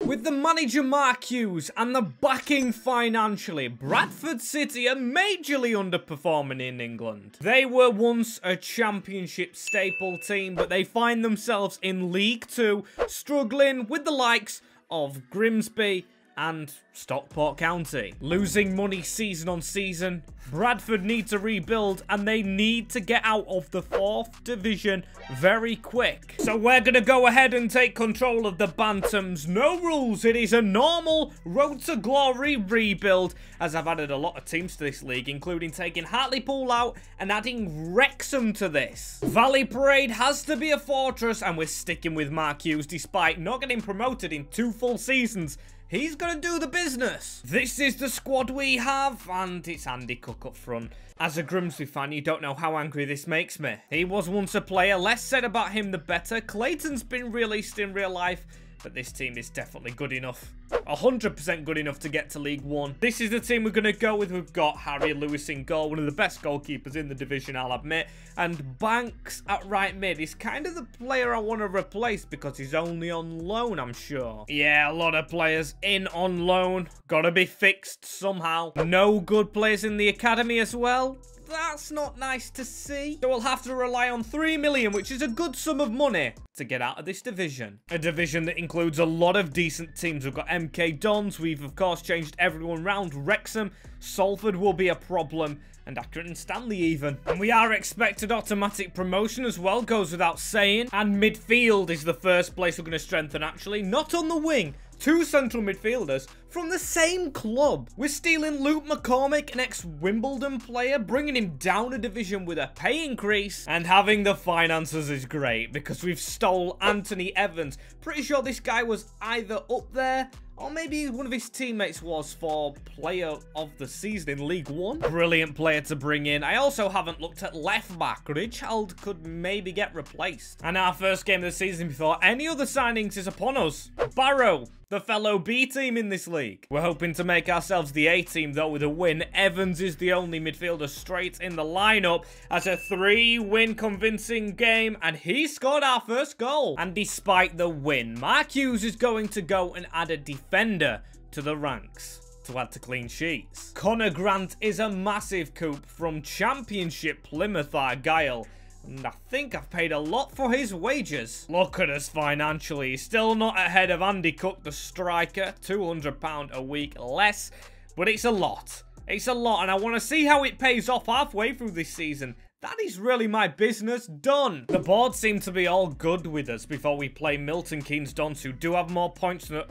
With the manager Mark Hughes and the backing financially, Bradford City are majorly underperforming in England. They were once a championship staple team, but they find themselves in League Two, struggling with the likes of Grimsby and Stockport County. Losing money season on season, Bradford need to rebuild and they need to get out of the 4th division very quick. So we're going to go ahead and take control of the Bantams. No rules, it is a normal Road to Glory rebuild, as I've added a lot of teams to this league, including taking Hartlepool out and adding Wrexham to this. Valley Parade has to be a fortress, and we're sticking with Mark Hughes despite not getting promoted in 2 full seasons. He's gonna do the business. This is the squad we have, and it's Andy Cook up front. As a Grimsby fan, you don't know how angry this makes me. He was once a player. Less said about him, the better. Clayton's been released in real life, but this team is definitely good enough. 100% good enough to get to League One. This is the team we're going to go with. We've got Harry Lewis in goal, one of the best goalkeepers in the division, I'll admit. And Banks at right mid is kind of the player I want to replace because he's only on loan, I'm sure. Yeah, a lot of players in on loan. Gotta be fixed somehow. No good players in the academy as well. That's not nice to see. So we'll have to rely on 3 million, which is a good sum of money, to get out of this division. A division that includes a lot of decent teams. We've got MK Dons. We've, of course, changed everyone round. Wrexham. Salford will be a problem. And Accrington and Stanley even. And we are expected automatic promotion as well, goes without saying. And midfield is the first place we're going to strengthen, actually. Not on the wing. 2 central midfielders from the same club. We're stealing Luke McCormick, an ex-Wimbledon player, bringing him down a division with a pay increase. And having the finances is great because we've stole Anthony Evans. Pretty sure this guy was either up there or maybe one of his teammates was for player of the season in League One. Brilliant player to bring in. I also haven't looked at left back. Richard could maybe get replaced. And our first game of the season before any other signings is upon us. Barrow, the fellow B team in this league. We're hoping to make ourselves the A team though with a win. Evans is the only midfielder straight in the lineup as a 3-win convincing game, and he scored our first goal. And despite the win, Mark Hughes is going to go and add a defender to the ranks to add to clean sheets. Connor Grant is a massive coup from Championship Plymouth Argyle. And I think I've paid a lot for his wages. Look at us financially. He's still not ahead of Andy Cook, the striker. £200 a week less. But it's a lot. It's a lot. And I want to see how it pays off halfway through this season. That is really my business done. The board seem to be all good with us before we play Milton Keynes Dons, who do have more points than...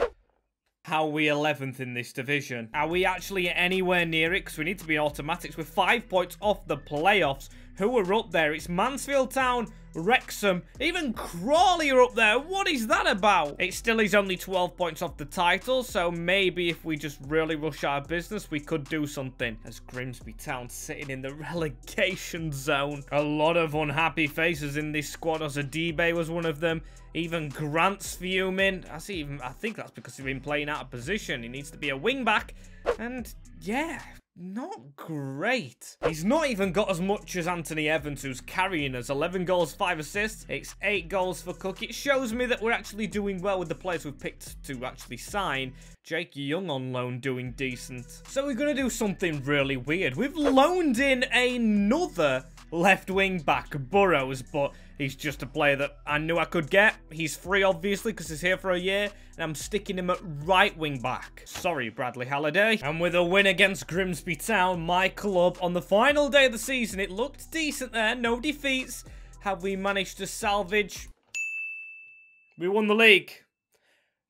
How are we 11th in this division? Are we actually anywhere near it? Because we need to be automatics. We're 5 points off the playoffs. Who are up there? It's Mansfield Town, Wrexham, even Crawley are up there. What is that about? It still is only 12 points off the title, so maybe if we just really rush our business, we could do something. As Grimsby Town sitting in the relegation zone. A lot of unhappy faces in this squad. Ozadibe was one of them. Even Grant's fuming. I think that's because he's been playing out of position. He needs to be a wing back. And yeah, not great. He's not even got as much as Anthony Evans, who's carrying us. 11 goals, 5 assists. It's 8 goals for Cook. It shows me that we're actually doing well with the players we've picked to actually sign. Jake Young on loan doing decent. So we're going to do something really weird. We've loaned in another left wing back, Burrows, but he's just a player that I knew I could get. He's free, obviously, because he's here for a year, and I'm sticking him at right wing back. Sorry, Bradley Halliday. And with a win against Grimsby Town, my club, on the final day of the season, it looked decent there. No defeats. Have we managed to salvage? We won the league.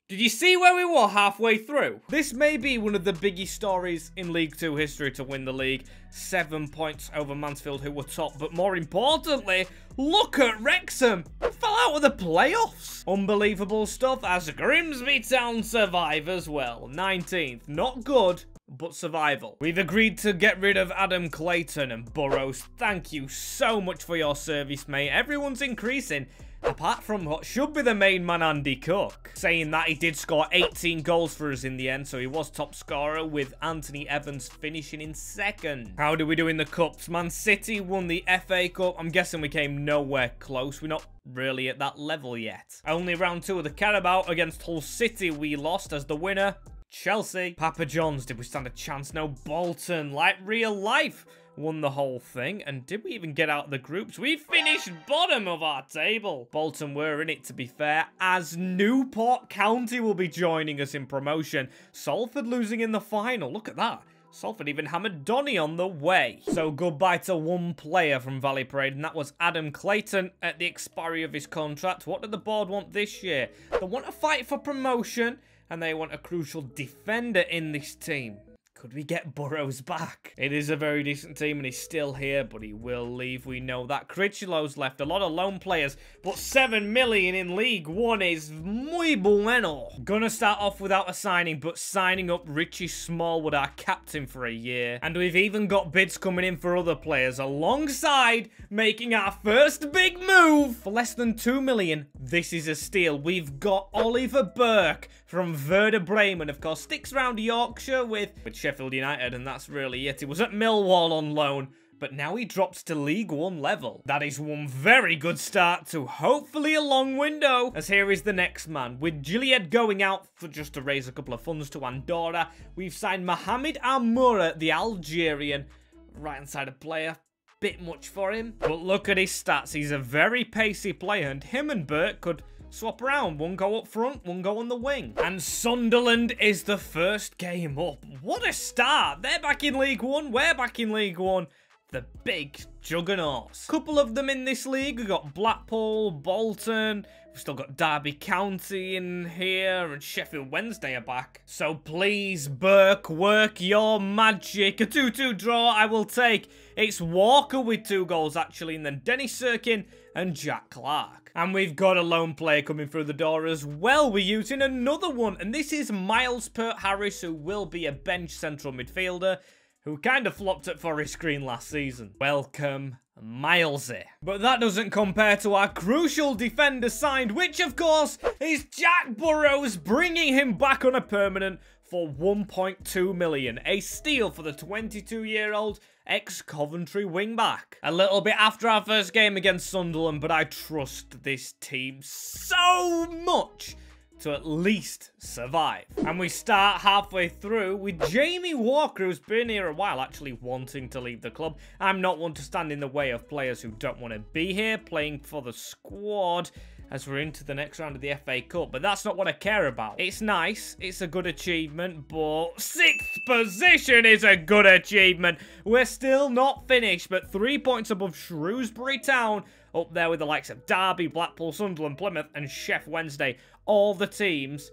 Did you see where we were halfway through? This may be one of the biggest stories in League 2 history to win the league. 7 points over Mansfield, who were top. But more importantly, look at Wrexham. Fell out of the playoffs. Unbelievable stuff as Grimsby Town survive as well. 19th. Not good, but survival. We've agreed to get rid of Adam Clayton and Burrows. Thank you so much for your service, mate. Everyone's increasing. apart from what should be the main man, Andy Cook. Saying that, he did score 18 goals for us in the end, so he was top scorer, with Anthony Evans finishing in second. How did we do in the Cups? Man City won the FA Cup. I'm guessing we came nowhere close. We're not really at that level yet. Only round 2 of the Carabao against Hull City we lost as the winner. Chelsea. Papa John's, did we stand a chance? No. Bolton, like real life, won the whole thing. And did we even get out of the groups? We finished bottom of our table. Bolton were in it, to be fair, as Newport County will be joining us in promotion. Salford losing in the final. Look at that. Salford even hammered Donny on the way. So goodbye to one player from Valley Parade, and that was Adam Clayton at the expiry of his contract. What did the board want this year? They want to fight for promotion, and they want a crucial defender in this team. Could we get Burrows back? It is a very decent team, and he's still here, but he will leave. We know that. Critchellow's left. A lot of loan players, but 7 million in League One is muy bueno. Gonna start off without a signing, but signing up Richie Smallwood, our captain, for a year. And we've even got bids coming in for other players, alongside making our first big move. For less than 2 million, this is a steal. We've got Oliver Burke from Werder Bremen, of course. Sticks around Yorkshire with Sheffield United, and that's really it. He was at Millwall on loan, but now he drops to League One level. That is one very good start to hopefully a long window, as here is the next man. With Gilead going out for just to raise a couple of funds to Andorra, we've signed Mohamed Amoura, the Algerian. Right-hand side of player. Bit much for him, but look at his stats. He's a very pacey player, and him and Burke could swap around. One go up front, one go on the wing. And Sunderland is the first game up. What a start. They're back in League One. We're back in League One. The big juggernauts. Couple of them in this league. We've got Blackpool, Bolton. We've still got Derby County in here, and Sheffield Wednesday are back. So please, Burke, work your magic. A 2-2 draw I will take. It's Walker with 2 goals, actually, and then Denny Sirkin and Jack Clark. And we've got a lone player coming through the door as well. We're using another one, and this is Miles Peart-Harris, who will be a bench central midfielder, who kind of flopped at Forest Green last season. Welcome, Milesy. But that doesn't compare to our crucial defender signed, which of course is Jack Burrows, bringing him back on a permanent for 1.2 million. A steal for the 22-year-old ex-Coventry wingback. A little bit after our first game against Sunderland, but I trust this team so much to at least survive. And we start halfway through with Jamie Walker, who's been here a while, actually wanting to leave the club. I'm not one to stand in the way of players who don't want to be here, playing for the squad, as we're into the next round of the FA Cup. But that's not what I care about. It's nice, it's a good achievement, but 6th position is a good achievement. We're still not finished, but 3 points above Shrewsbury Town, up there with the likes of Derby, Blackpool, Sunderland, Plymouth, and Sheff Wednesday. All the teams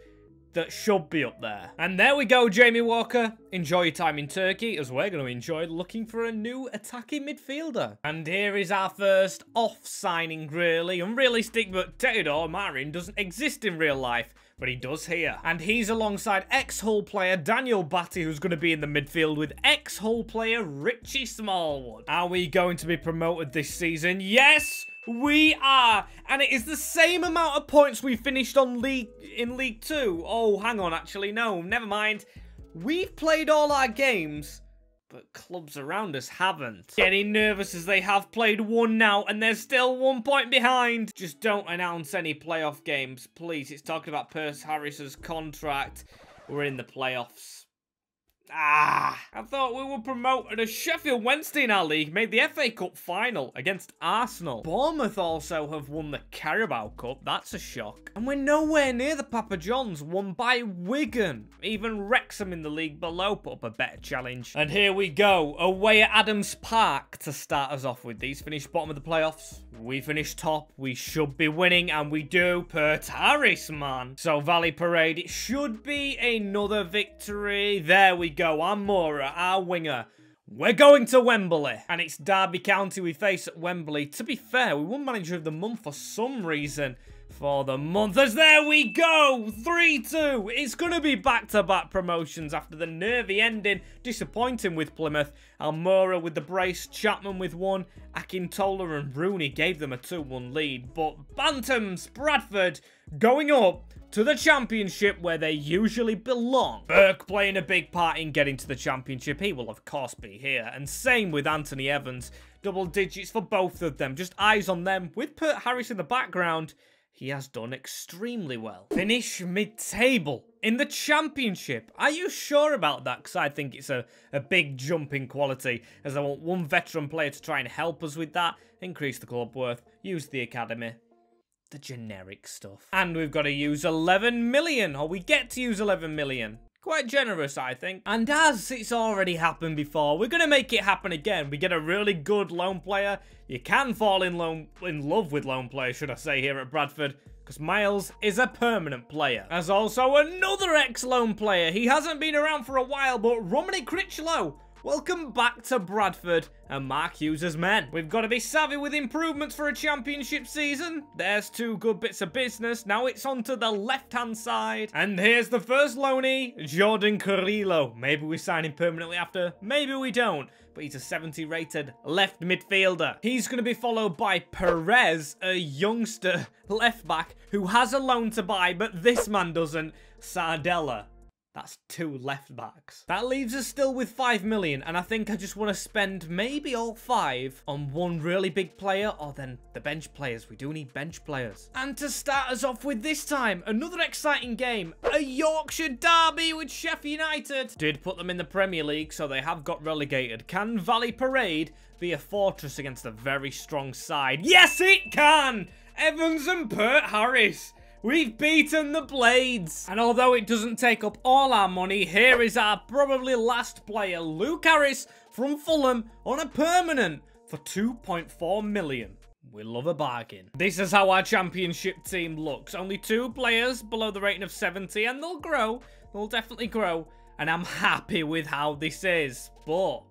that should be up there. And there we go, Jamie Walker. Enjoy your time in Turkey, as we're going to enjoy looking for a new attacking midfielder. And here is our first off-signing, really. Unrealistic, but Theodore Marin doesn't exist in real life, but he does here. And he's alongside ex-Hull player Daniel Batty, who's going to be in the midfield with ex-Hull player Richie Smallwood. Are we going to be promoted this season? Yes! We are, and it is the same amount of points we finished on in League 2. Oh, hang on, actually, no, never mind. We've played all our games, but clubs around us haven't. Getting nervous as they have played one now, and they're still 1 point behind. Just don't announce any playoff games, please. It's talking about Peart-Harris's contract. We're in the playoffs. I thought we were promoted as Sheffield Wednesday in our league made the FA Cup final against Arsenal. Bournemouth also have won the Carabao Cup. That's a shock. And we're nowhere near the Papa Johns, won by Wigan. Even Wrexham in the league below put up a better challenge. And here we go, away at Adams Park to start us off with. These finished bottom of the playoffs. We finished top. We should be winning, and we do. Peart-Harris, man. So Valley Parade, it should be another victory. There we go. Amoura, our winger. We're going to Wembley. And it's Derby County we face at Wembley. To be fair, we won Manager of the Month for some reason. for the month. As there we go, 3-2. It's going to be back-to-back promotions after the nervy ending. Disappointing with Plymouth. Almora with the brace, Chapman with one. Akintola and Rooney gave them a 2-1 lead. But Bantams, Bradford, going up to the championship where they usually belong. Burke playing a big part in getting to the championship. He will, of course, be here. And same with Anthony Evans. Double digits for both of them. Just eyes on them. With Pert Harris in the background, he has done extremely well. Finish mid-table in the championship. Are you sure about that? Because I think it's a big jump in quality, as I want one veteran player to try and help us with that. Increase the club worth. Use the academy. The generic stuff. And we've got to use 11 million, or we get to use 11 million. Quite generous, I think. And as it's already happened before, we're going to make it happen again. We get a really good loan player. You can fall in love with loan players, should I say, here at Bradford, because Miles is a permanent player. There's also another ex-loan player. He hasn't been around for a while, but Romany Critchlow. Welcome back to Bradford and Mark Hughes' men. We've got to be savvy with improvements for a championship season. There's two good bits of business. Now it's on to the left-hand side. And here's the first loanee, Jordan Carrillo. Maybe we sign him permanently after, maybe we don't. But he's a 70 rated left midfielder. He's going to be followed by Perez, a youngster left back who has a loan to buy, but this man doesn't. Sardella. That's 2 left backs. That leaves us still with 5 million, and I think I just want to spend maybe all 5 on one really big player, or then the bench players. We do need bench players. And to start us off with this time, another exciting game. A Yorkshire derby with Sheffield United. Did put them in the Premier League, so they have got relegated. Can Valley Parade be a fortress against a very strong side? Yes, it can! Evans and Pert Harris. We've beaten the Blades. And although it doesn't take up all our money, here is our probably last player, Luke Harris from Fulham, on a permanent for 2.4 million. We love a bargain. This is how our championship team looks. Only 2 players below the rating of 70, and they'll grow. They'll definitely grow. And I'm happy with how this is. But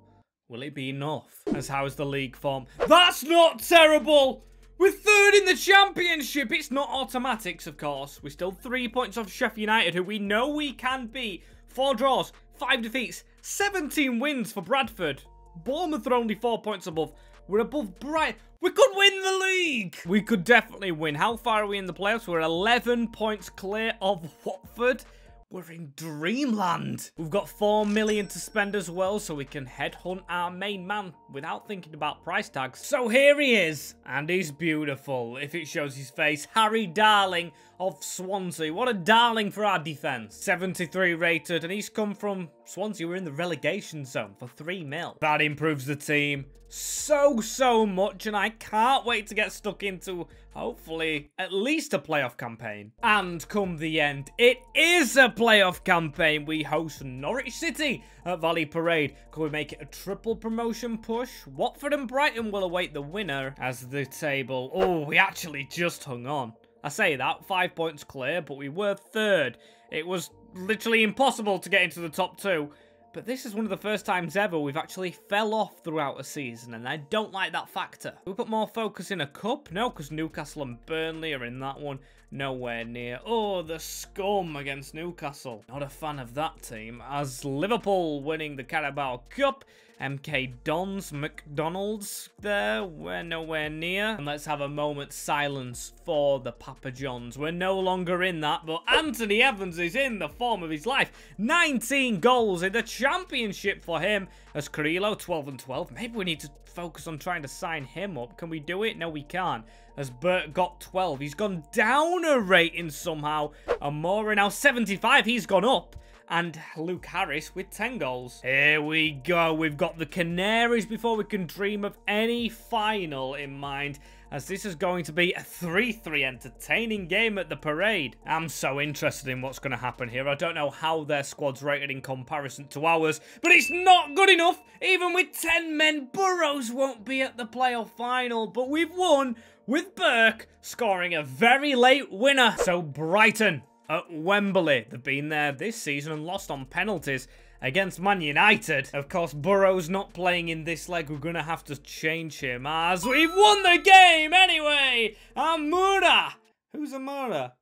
will it be enough? As how's the league form? That's not terrible! We're 3rd in the championship. It's not automatics, of course. We're still 3 points off Sheffield United, who we know we can beat. 4 draws, 5 defeats, 17 wins for Bradford. Bournemouth are only 4 points above. We're above Brighton. We could win the league. We could definitely win. How far are we in the playoffs? We're 11 points clear of Watford. We're in dreamland. We've got 4 million to spend as well, so we can headhunt our main man without thinking about price tags. So here he is, and he's beautiful, if it shows his face. Harry Darling of Swansea. What a darling for our defence. 73 rated, and he's come from Swansea. We're in the relegation zone for 3 mil. That improves the team so much, and I can't wait to get stuck into, hopefully, at least a playoff campaign. And come the end, it is a playoff campaign. We host Norwich City at Valley Parade. Could we make it a triple promotion push? Watford and Brighton will await the winner as the table. Oh, we actually just hung on. I say that, 5 points clear, but we were 3rd. It was literally impossible to get into the top 2. But this is one of the first times ever we've actually fell off throughout a season, and I don't like that factor. We put more focus in a cup? No, because Newcastle and Burnley are in that one. Nowhere near. Oh, the scum against Newcastle. Not a fan of that team. As Liverpool winning the Carabao Cup, MK Dons, McDonald's there. We're nowhere near. And let's have a moment's silence for the Papa Johns. We're no longer in that, but Anthony Evans is in the form of his life. 19 goals in the championship for him. As Carrillo, 12 and 12. Maybe we need to focus on trying to sign him up. Can we do it? No, we can't. As Bert got 12. He's gone down a rating somehow. Amora now 75. He's gone up. And Luke Harris with 10 goals. Here we go. We've got the Canaries before we can dream of any final in mind, as this is going to be a 3-3 entertaining game at the Parade. I'm so interested in what's going to happen here. I don't know how their squad's rated in comparison to ours, but it's not good enough. Even with 10 men, Burrows won't be at the playoff final, but we've won with Burke scoring a very late winner. So Brighton at Wembley. They've been there this season and lost on penalties against Man United. Of course, Burrow's not playing in this leg. We're going to have to change him as we've won the game anyway. Amura Who's Amora?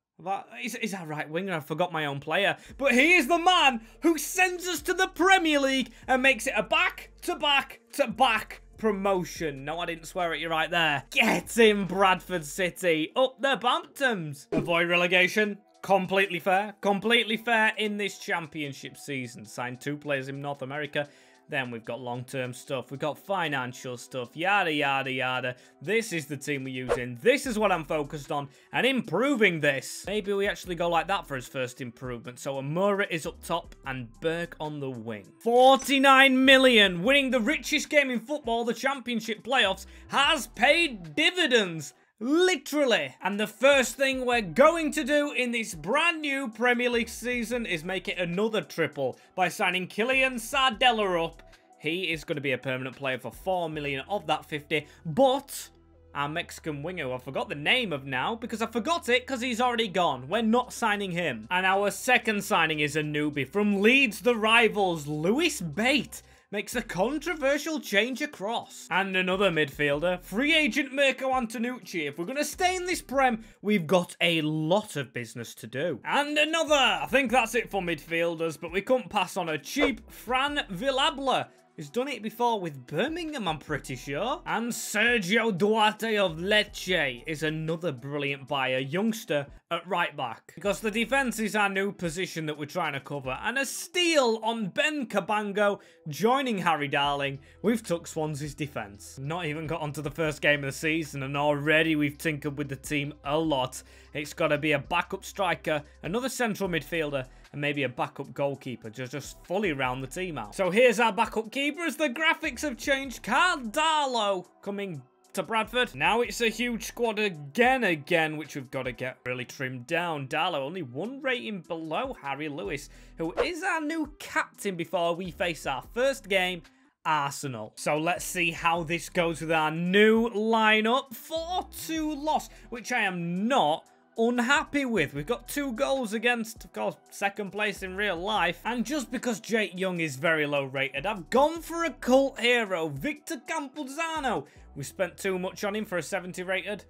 Is that right winger? I forgot my own player. But he is the man who sends us to the Premier League and makes it a back-to-back-to-back promotion. No, I didn't swear at you right there. Get in, Bradford City. Up the Bantams. Avoid relegation. Completely fair. Completely fair in this championship season. Signed 2 players in North America. Then we've got long-term stuff. We've got financial stuff. Yada, yada, yada. This is the team we're using. This is what I'm focused on. And improving this. Maybe we actually go like that for his first improvement. So Amora is up top and Burke on the wing. 49 million. Winning the richest game in football, the championship playoffs, has paid dividends. Literally. And the first thing we're going to do in this brand new Premier League season is make it another triple by signing Kylian Sardella up. He is going to be a permanent player for 4 million of that 50. But our Mexican winger, who I forgot the name of now, because I forgot it because he's already gone. We're not signing him. And our second signing is a newbie from Leeds, the rivals, Lewis Bate. Makes a controversial change across. And another midfielder, free agent Mirko Antonucci. If we're going to stay in this Prem, we've got a lot of business to do. And another. I think that's it for midfielders, but we couldn't pass on a cheap Fran Villabla. He's done it before with Birmingham, I'm pretty sure. And Sergio Duarte of Lecce is another brilliant buyer, youngster at right back. Because the defence is our new position that we're trying to cover. And a steal on Ben Cabango joining Harry Darling. We've took Swansea's defence. Not even got onto the first game of the season and already we've tinkered with the team a lot. It's got to be a backup striker, another central midfielder, and maybe a backup goalkeeper to just fully round the team out. So here's our backup keeper as the graphics have changed. Carl Darlow coming to Bradford. Now it's a huge squad again, which we've got to get really trimmed down. Darlow only 1 rating below Harry Lewis, who is our new captain before we face our first game, Arsenal. So let's see how this goes with our new lineup. 4-2 loss, which I am not unhappy with. We've got 2 goals against, of course, second place in real life. And just because Jake Young is very low rated, I've gone for a cult hero, Victor Campuzano. We spent too much on him for a 70 rated,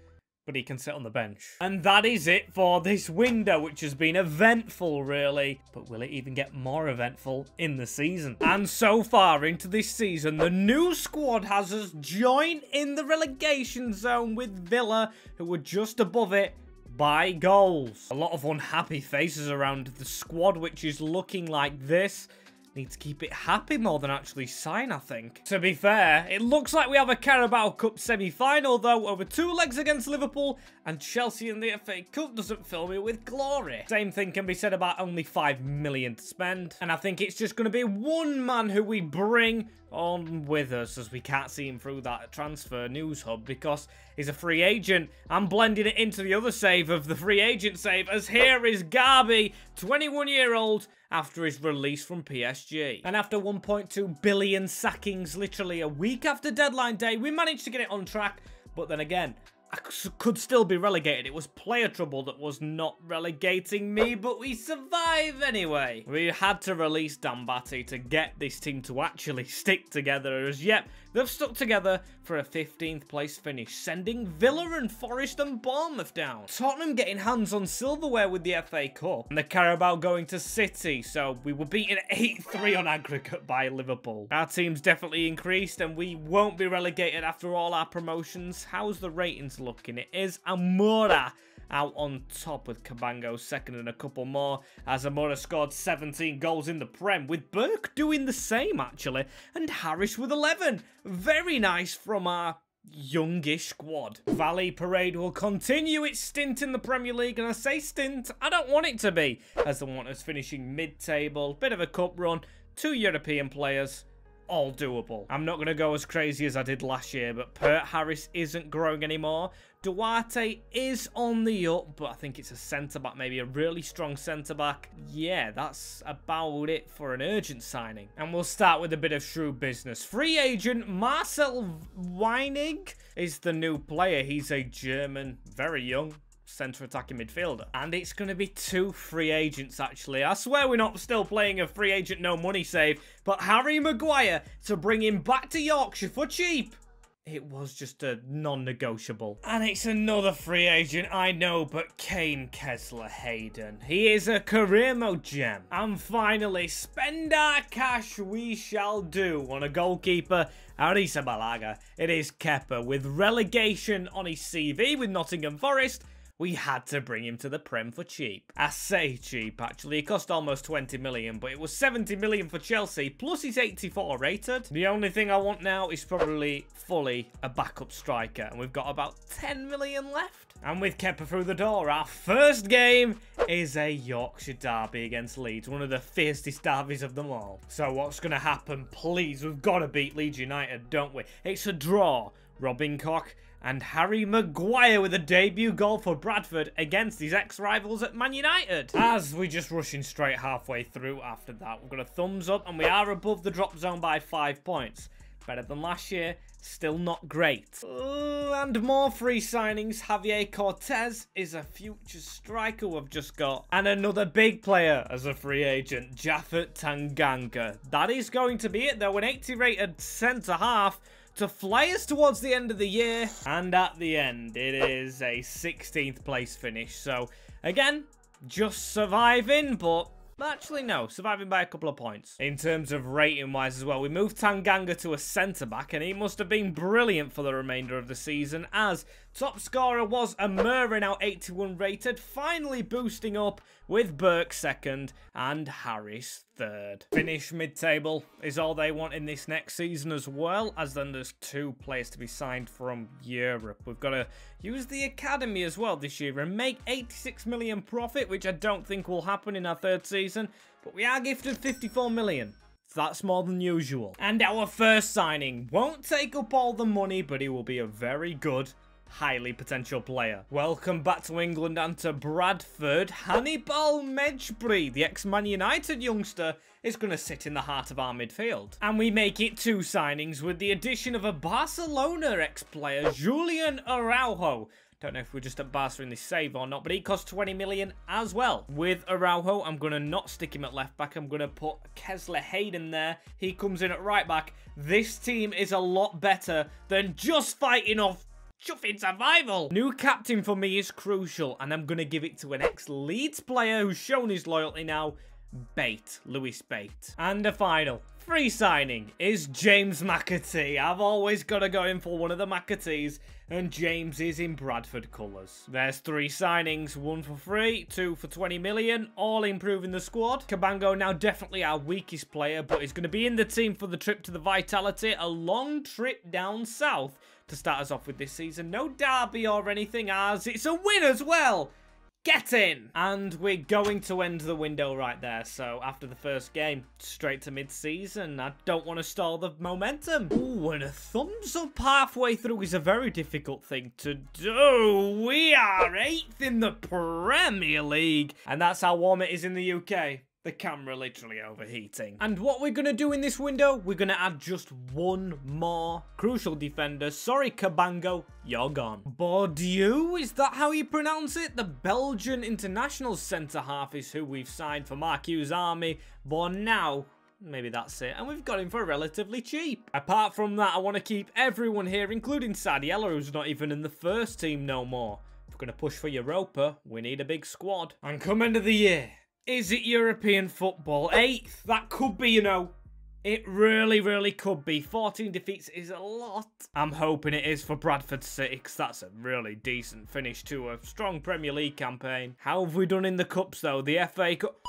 but he can sit on the bench. And that is it for this window, which has been eventful, really. But will it even get more eventful in the season? And so far into this season, the new squad has us join in the relegation zone with Villa, who were just above it by goals. A lot of unhappy faces around the squad, which is looking like this. Need to keep it happy more than actually sign, I think. To be fair, it looks like we have a Carabao Cup semi-final, though, over 2 legs against Liverpool, and Chelsea in the FA Cup doesn't fill me with glory. Same thing can be said about only 5 million to spend, and I think it's just going to be one man who we bring on with us, as we can't see him through that transfer news hub because he's a free agent. I'm blending it into the other save of the free agent save, as here is Garby, 21-year-old, after his release from PSG. And after 1.2 billion sackings literally a week after deadline day, we managed to get it on track, but then again, I could still be relegated. It was player trouble that was not relegating me, but we survive anyway. We had to release Dambati to get this team to actually stick together, as yet they've stuck together for a 15th place finish, sending Villa and Forest and Bournemouth down. Tottenham getting hands on silverware with the FA Cup, and the Carabao going to City, so we were beaten 8-3 on aggregate by Liverpool. Our team's definitely increased, and we won't be relegated after all our promotions. How's the ratings looking? It is Amora out on top with Cabango second and a couple more, as Amora scored 17 goals in the Prem, with Burke doing the same actually, and Harris with 11. Very nice from our youngish squad. Valley Parade will continue its stint in the Premier League, and I say stint, I don't want it to be, as they want us finishing mid-table, bit of a cup run, 2 European players, all doable. I'm not going to go as crazy as I did last year, but Pert Harris isn't growing anymore. Duarte is on the up, but I think it's a centre-back, maybe a really strong centre-back. Yeah, that's about it for an urgent signing. And we'll start with a bit of shrewd business. Free agent Marcel Weinig is the new player. He's a German, very young centre attacking midfielder, and it's going to be 2 free agents actually. I swear we're not still playing a free agent no money save, but Harry Maguire to bring him back to Yorkshire for cheap. it was just a non-negotiable. And it's another free agent, I know, but Kane Kessler-Hayden. He is a career mode gem. And finally, spend our cash we shall do on a goalkeeper, Arisa Balaga. It is Kepa. With relegation on his CV with Nottingham Forest, we had to bring him to the Prem for cheap. I say cheap, actually. It cost almost 20 million, but it was 70 million for Chelsea, plus he's 84 rated. The only thing I want now is probably fully a backup striker, and we've got about 10 million left. And with Kepa through the door, our first game is a Yorkshire derby against Leeds, one of the fiercest derbies of them all. So what's going to happen? Please, we've got to beat Leeds United, don't we? It's a draw. Robin Koch and Harry Maguire with a debut goal for Bradford against his ex-rivals at Man United. As we just rushing straight halfway through after that, we've got a thumbs up and we are above the drop zone by 5 points. Better than last year, still not great. And more free signings. Javier Cortez is a future striker we've just got. And another big player as a free agent, Japhet Tanganga. That is going to be it though, an 80 rated centre-half to fly us towards the end of the year. And at the end, it is a 16th place finish. So, again, just surviving, but actually, no. Surviving by a couple of points. In terms of rating-wise as well, we moved Tanganga to a centre-back, and he must have been brilliant for the remainder of the season, as top scorer was Amur, now 81 rated, finally boosting up with Burke second and Harris third. Finish mid-table is all they want in this next season as well, as then there's 2 players to be signed from Europe. We've got to use the academy as well this year and make 86 million profit, which I don't think will happen in our 3rd season, but we are gifted 54 million. That's more than usual. And our first signing won't take up all the money, but he will be a very good, highly potential player. Welcome back to England and to Bradford. Hanibal Mejbri, the ex-Man United youngster, is going to sit in the heart of our midfield. And we make it 2 signings with the addition of a Barcelona ex-player, Julian Araujo. Don't know if we're just at Barca in this save or not, but he costs 20 million as well. With Araujo, I'm going to not stick him at left back. I'm going to put Kessler-Hayden there. He comes in at right back. This team is a lot better than just fighting off chuffing survival. New captain for me is crucial, and I'm going to give it to an ex-Leeds player who's shown his loyalty now, Lewis Bate. And a final free signing is James McAtee. I've always got to go in for one of the McAtees, and James is in Bradford colours. There's 3 signings, 1 for free, 2 for 20 million, all improving the squad. Cabango now definitely our weakest player, but he's going to be in the team for the trip to the Vitality, a long trip down south to start us off with this season. No derby or anything, as it's a win as well. Get in! And we're going to end the window right there. So after the first game, straight to mid-season. I don't want to stall the momentum. Ooh, and a thumbs up halfway through is a very difficult thing to do. We are 8th in the Premier League. And that's how warm it is in the UK. The camera literally overheating. And what we're going to do in this window, we're going to add just 1 more crucial defender. Sorry, Cabango, you're gone. Bourdieu, is that how you pronounce it? The Belgian international centre-half is who we've signed for Mark Hughes' army. But now, maybe that's it. And we've got him for relatively cheap. Apart from that, I want to keep everyone here, including Sadiella, who's not even in the first team no more. If we're going to push for Europa, we need a big squad. And come end of the year, is it European football? 8th. That could be, you know, it really, really could be. 14 defeats is a lot. I'm hoping it is for Bradford City, because that's a really decent finish to a strong Premier League campaign. How have we done in the Cups, though? The FA Cup.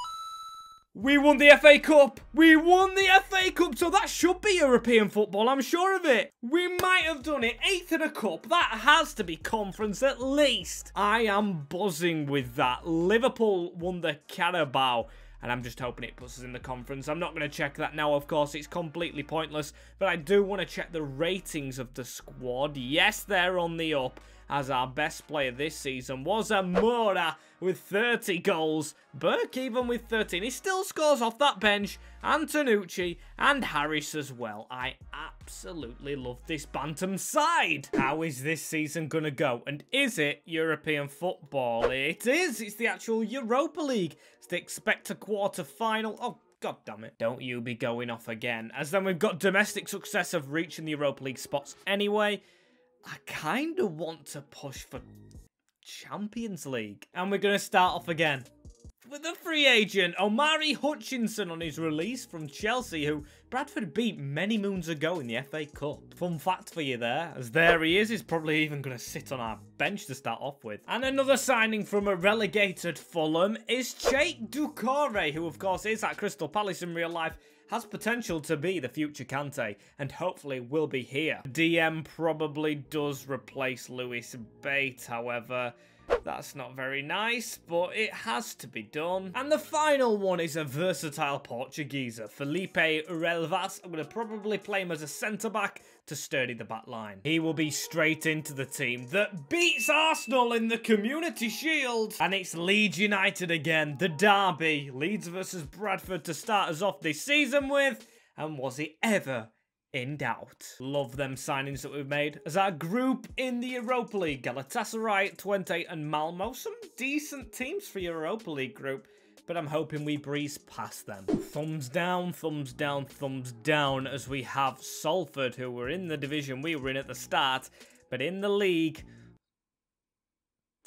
We won the FA Cup! We won the FA Cup! So that should be European football, I'm sure of it. We might have done it. 8th in a cup. That has to be conference at least. I am buzzing with that. Liverpool won the Carabao, and I'm just hoping it puts us in the conference. I'm not going to check that now, of course. It's completely pointless, but I do want to check the ratings of the squad. Yes, they're on the up, as our best player this season was Amora with 30 goals. Burke even with 13. He still scores off that bench. Antonucci and Harris as well. I absolutely love this Bantam side. How is this season going to go? And is it European football? It is. It's the actual Europa League. It's the expect a quarter final. Oh, God damn it. Don't you be going off again. As then we've got domestic success of reaching the Europa League spots anyway. I kind of want to push for Champions League. And we're going to start off again with a free agent, Omari Hutchinson, on his release from Chelsea, who Bradford beat many moons ago in the FA Cup. Fun fact for you there, as there he is. He's probably even going to sit on our bench to start off with. And another signing from a relegated Fulham is Coizer-Duberry, who of course is at Crystal Palace in real life, has potential to be the future Kante, and hopefully will be here. DM probably does replace Lewis Bate, however. That's not very nice, but it has to be done. And the final one is a versatile Portugueser, Felipe Relvas. I'm going to probably play him as a centre-back to sturdy the back line. He will be straight into the team that beats Arsenal in the Community Shield. And it's Leeds United again, the derby. Leeds versus Bradford to start us off this season with. And was it ever in doubt? Love them signings that we've made. As our group in the Europa League, Galatasaray, Twente and Malmo. Some decent teams for your Europa League group, but I'm hoping we breeze past them. Thumbs down, thumbs down, thumbs down, as we have Salford, who were in the division we were in at the start, but in the league,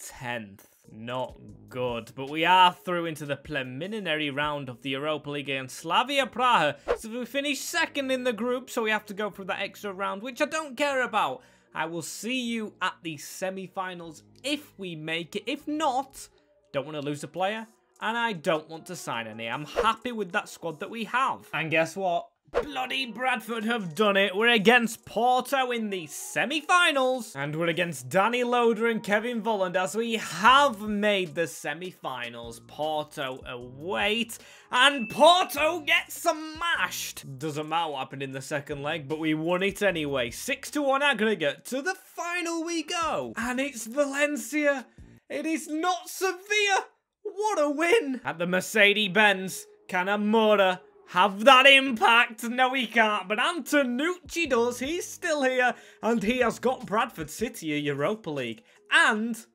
10th. Not good, but we are through into the preliminary round of the Europa League against Slavia Praha. So we finished second in the group, so we have to go through that extra round, which I don't care about. I will see you at the semi-finals if we make it. If not, don't want to lose a player, and I don't want to sign any. I'm happy with that squad that we have. And guess what? Bloody Bradford have done it. We're against Porto in the semi-finals. And we're against Danny Loader and Kevin Volland as we have made the semi-finals. Porto await. And Porto gets smashed. Doesn't matter what happened in the second leg, but we won it anyway. 6-1 aggregate. To the final we go. And it's Valencia. It is not Sevilla. What a win. At the Mercedes-Benz, can Amora have that impact? No, he can't, but Antonucci does. He's still here, and he has got Bradford City a Europa League and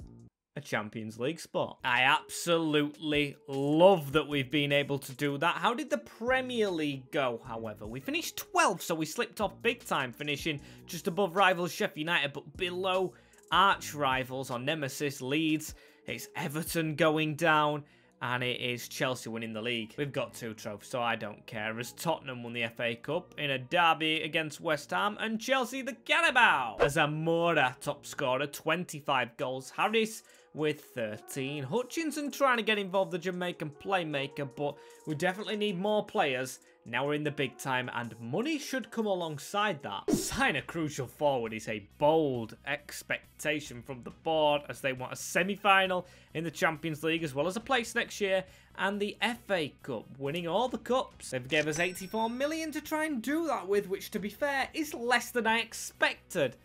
a Champions League spot. I absolutely love that we've been able to do that. How did the Premier League go, however? We finished 12th, so we slipped off big time, finishing just above rivals Sheffield United, but below arch rivals or nemesis Leeds. It's Everton going down, and it is Chelsea winning the league. We've got 2 trophies, so I don't care. As Tottenham won the FA Cup in a derby against West Ham, and Chelsea the Carabao. As Amora top scorer, 25 goals. Harris with 13. Hutchinson trying to get involved, the Jamaican playmaker, but we definitely need more players. Now we're in the big time, and money should come alongside that. Sign a crucial forward is a bold expectation from the board, as they want a semi-final in the Champions League, as well as a place next year, and the FA Cup, winning all the cups. They've given us 84 million to try and do that with, which, to be fair, is less than I expected.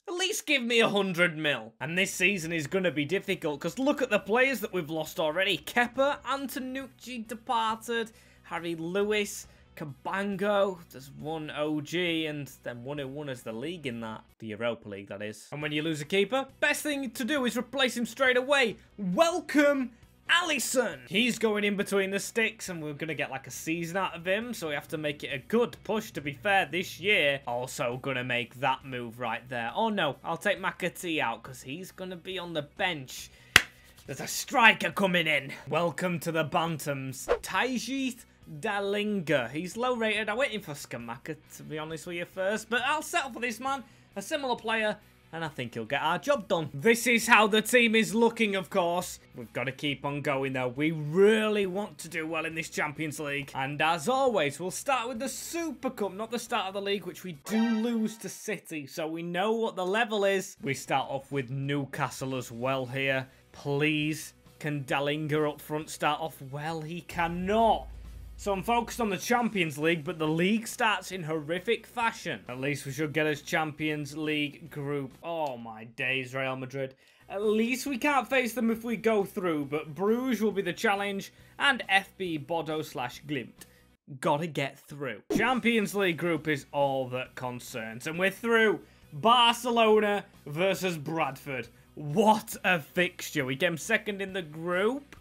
At least give me 100 mil. And this season is going to be difficult, because look at the players that we've lost already. Kepa, Antonucci departed, Harry Lewis, Cabango, there's one OG, and then one who won us the league in that. The Europa League, that is. And when you lose a keeper, best thing to do is replace him straight away. Welcome Allison. He's going in between the sticks, and we're going to get like a season out of him, so we have to make it a good push, to be fair, this year. Also going to make that move right there. Oh no, I'll take McAtee out, because he's going to be on the bench. There's a striker coming in. Welcome to the Bantams. Tajith Dalinga. He's low rated. I'm waiting for Skamaka, to be honest with you, first. But I'll settle for this man. A similar player. And I think he'll get our job done. This is how the team is looking, of course. We've got to keep on going, though. We really want to do well in this Champions League. And as always, we'll start with the Super Cup, not the start of the league, which we do lose to City. So we know what the level is. We start off with Newcastle as well here. Please, can Dalinga up front start off well? He cannot. So I'm focused on the Champions League, but the league starts in horrific fashion. At least we should get us Champions League group. Oh my days, Real Madrid. At least we can't face them if we go through, but Bruges will be the challenge, and FB Bodo/Glimt. Gotta get through. Champions League group is all that concerns, and we're through. Barcelona versus Bradford. What a fixture. We came second in the group.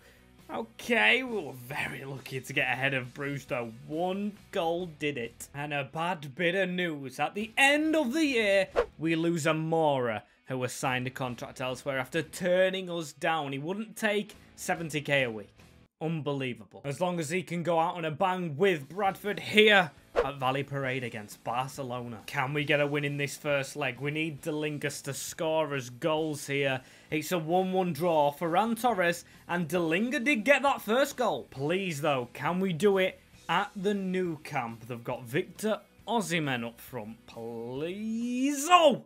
Okay, we were very lucky to get ahead of Bruges, though. 1 goal did it. And a bad bit of news. At the end of the year, we lose a Mora, who was signed a contract elsewhere after turning us down. He wouldn't take 70k a week. Unbelievable. As long as he can go out on a bang with Bradford here at Valley Parade against Barcelona. Can we get a win in this first leg? We need Delinga to score us goals here. It's a 1-1 draw. Ferran Torres and Delinga did get that first goal. Please, though, can we do it at the new camp? They've got Victor Osimhen up front. Please. Oh!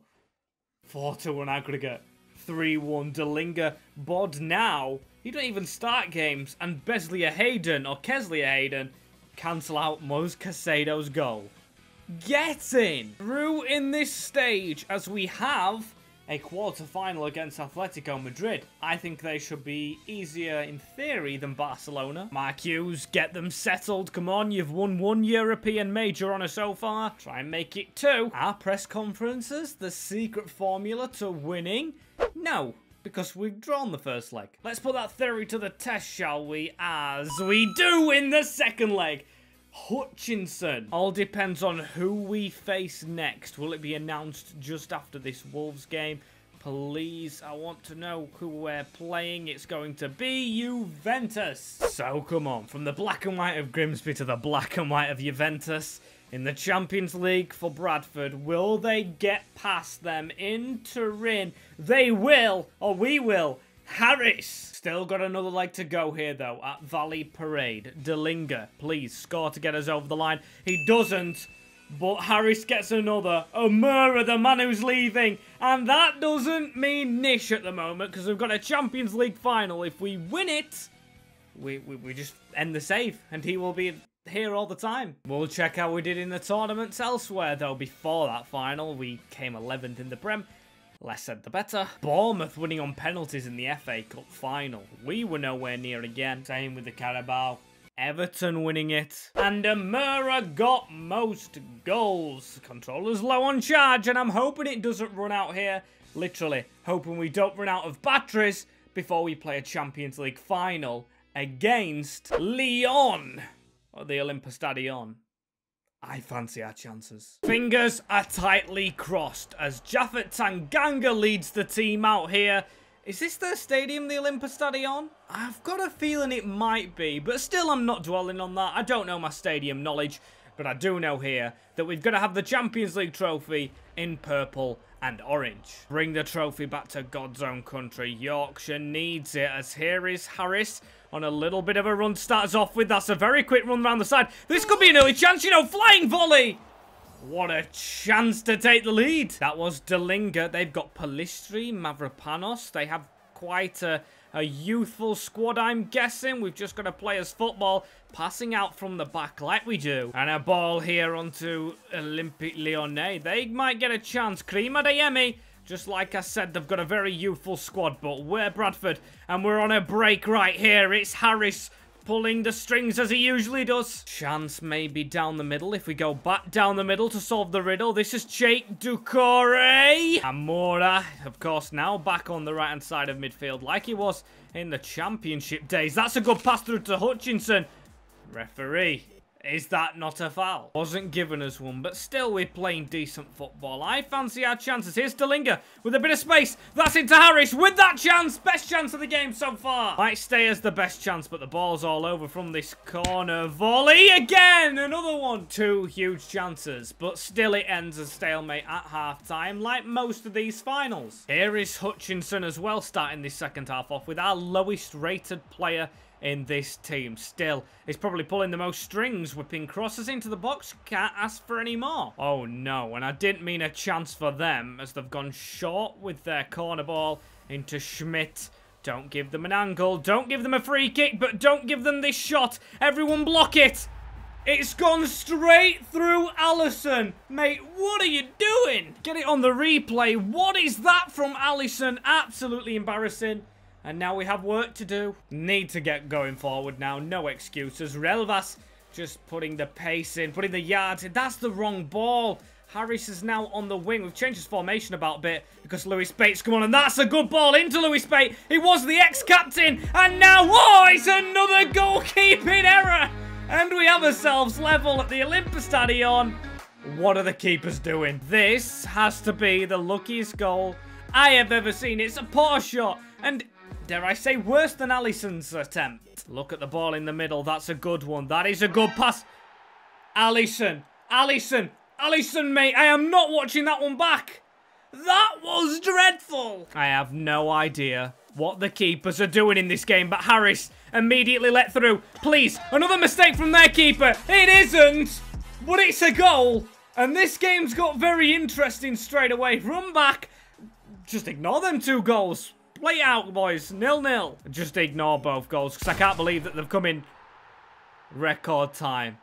4-2 on aggregate. 3-1 Delinga. Bod now. He don't even start games. And Keslia Hayden cancel out Moise Caicedo's goal. Getting through in this stage as we have a quarter-final against Atletico Madrid. I think they should be easier in theory than Barcelona. Mark Hughes, get them settled. Come on, you've won 1 European major honour so far. Try and make it 2. Our press conferences, the secret formula to winning? No, because we've drawn the first leg. Let's put that theory to the test, shall we? As we do in the second leg. Hutchinson. All depends on who we face next. Will it be announced just after this Wolves game? Please, I want to know who we're playing. It's going to be Juventus. So, come on. From the black and white of Grimsby to the black and white of Juventus. In the Champions League for Bradford, will they get past them in Turin? They will, or we will. Harris. Still got another leg to go here, though, at Valley Parade. Delinga, please, score to get us over the line. He doesn't, but Harris gets another. Omura, the man who's leaving. And that doesn't mean niche at the moment, because we've got a Champions League final. If we win it, we just end the save, and he will be here all the time. We'll check how we did in the tournaments elsewhere, though. Before that final, we came 11th in the Prem. Less said the better. Bournemouth winning on penalties in the FA Cup final. We were nowhere near again. Same with the Carabao. Everton winning it. And Omura got most goals. Controller's low on charge, and I'm hoping it doesn't run out here. Literally, hoping we don't run out of batteries before we play a Champions League final against Lyon. Or the Olympiastadion. I fancy our chances. Fingers are tightly crossed as Japhet Tanganga leads the team out here. Is this their stadium, the Olympiastadion? I've got a feeling it might be, but still I'm not dwelling on that. I don't know my stadium knowledge, but I do know here that we've got to have the Champions League trophy in purple and orange. Bring the trophy back to God's own country. Yorkshire needs it, as here is Harris on a little bit of a run. Starts off with, that's a very quick run around the side. This could be an early chance, you know, flying volley. What a chance to take the lead. That was Delinga. They've got Palistri, Mavropanos. They have quite a youthful squad, I'm guessing. We've just got to play as football, passing out from the back like we do. And a ball here onto Olympique Lyonnais. They might get a chance. Krima Adeyemi. Just like I said, they've got a very youthful squad, but we're Bradford, and we're on a break right here. It's Harris pulling the strings as he usually does. Chance maybe down the middle if we go back down the middle to solve the riddle. This is Cheikh Doucouré. Amora, of course, now back on the right-hand side of midfield like he was in the championship days. That's a good pass through to Hutchinson. Referee. Is that not a foul? Wasn't given us one, but still we're playing decent football. I fancy our chances. Here's Delinga with a bit of space. That's into Harris with that chance. Best chance of the game so far. Might stay as the best chance, but the ball's all over from this corner. Volley again. Another one. 2 huge chances, but still it ends a stalemate at half-time like most of these finals. Here is Hutchinson as well, starting this second half off with our lowest rated player in this team. Still, he's probably pulling the most strings, whipping crosses into the box. Can't ask for any more. Oh no, and I didn't mean a chance for them as they've gone short with their corner ball into Schmidt. Don't give them an angle, don't give them a free kick, but don't give them this shot. Everyone block it. It's gone straight through Alisson. Mate, what are you doing? Get it on the replay. What is that from Alisson? Absolutely embarrassing. And now we have work to do. Need to get going forward now. No excuses. Relvas just putting the pace in, putting the yards in. That's the wrong ball. Harris is now on the wing. We've changed his formation about a bit because Lewis Bates come on, and that's a good ball into Lewis Bates. He was the ex-captain, and now, oh, it's another goalkeeping error. And we have ourselves level at the Olympus Stadion. What are the keepers doing? This has to be the luckiest goal I have ever seen. It's a poor shot, and dare I say, worse than Alisson's attempt. Look at the ball in the middle. That's a good one. That is a good pass. Alisson, mate. I am not watching that one back. That was dreadful. I have no idea what the keepers are doing in this game, but Harris immediately let through. Please, another mistake from their keeper. It isn't, but it's a goal. And this game's got very interesting straight away. Run back. Just ignore them 2 goals. Play it out, boys. 0-0. Just ignore both goals, because I can't believe that they've come in record time.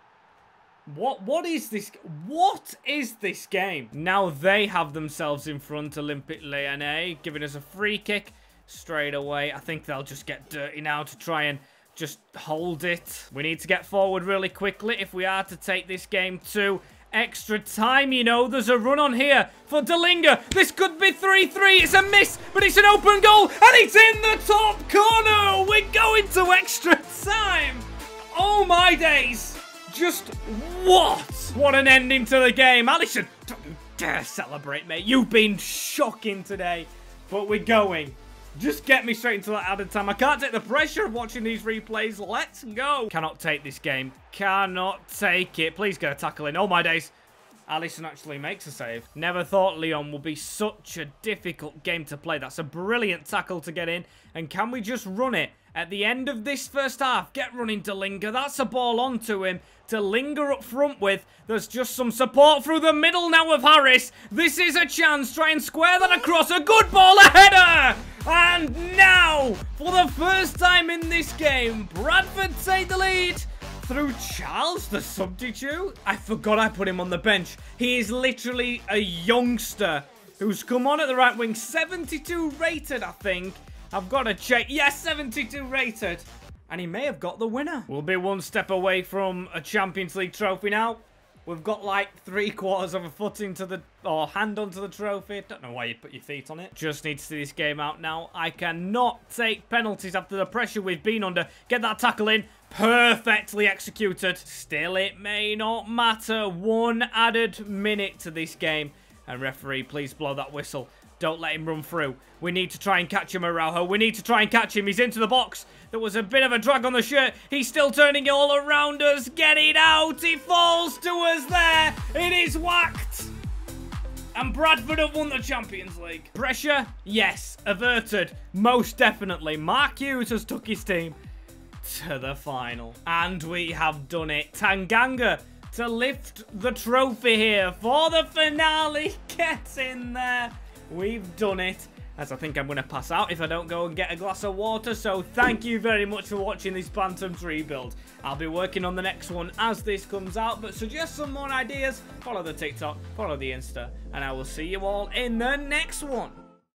What is this? What is this game? Now they have themselves in front, Olympique Lyonnais, giving us a free kick straight away. I think they'll just get dirty now to try and just hold it. We need to get forward really quickly if we are to take this game to extra time. You know, there's a run on here for Delinga. This could be 3-3. It's a miss, but it's an open goal, and it's in the top corner. We're going to extra time. Oh my days. Just what? What an ending to the game. Alisson, don't you dare celebrate, mate. You've been shocking today, but we're going. Just get me straight into that added time. I can't take the pressure of watching these replays. Let's go. Cannot take this game. Cannot take it. Please get a tackle in. Oh my days. Alisson actually makes a save. Never thought Lyon would be such a difficult game to play. That's a brilliant tackle to get in. And can we just run it at the end of this first half? Get running, Delinga. That's a ball onto him to linger up front with. There's just some support through the middle now of Harris. This is a chance. Try and square that across. A good ball, a header. And now, for the first time in this game, Bradford take the lead through Charles, the substitute. I forgot I put him on the bench. He is literally a youngster who's come on at the right wing. 72 rated, I think. I've got to check. Yes, 72 rated. And he may have got the winner. We'll be one step away from a Champions League trophy now. We've got like 3/4 of a foot into the, or hand onto the trophy. Don't know why you'd put your feet on it. Just need to see this game out now. I cannot take penalties after the pressure we've been under. Get that tackle in. Perfectly executed. Still, it may not matter. 1 added minute to this game. And referee, please blow that whistle. Don't let him run through. We need to try and catch him, Araujo. We need to try and catch him. He's into the box. There was a bit of a drag on the shirt. He's still turning it all around us. Get it out. He falls to us there. It is whacked. And Bradford have won the Champions League. Pressure? Yes. Averted? Most definitely. Mark Hughes has took his team to the final. And we have done it. Tanganga to lift the trophy here for the finale. Get in there. We've done it. As I think I'm going to pass out if I don't go and get a glass of water. So thank you very much for watching this Bantams rebuild. I'll be working on the next one as this comes out. But suggest some more ideas. Follow the TikTok. Follow the Insta. And I will see you all in the next one.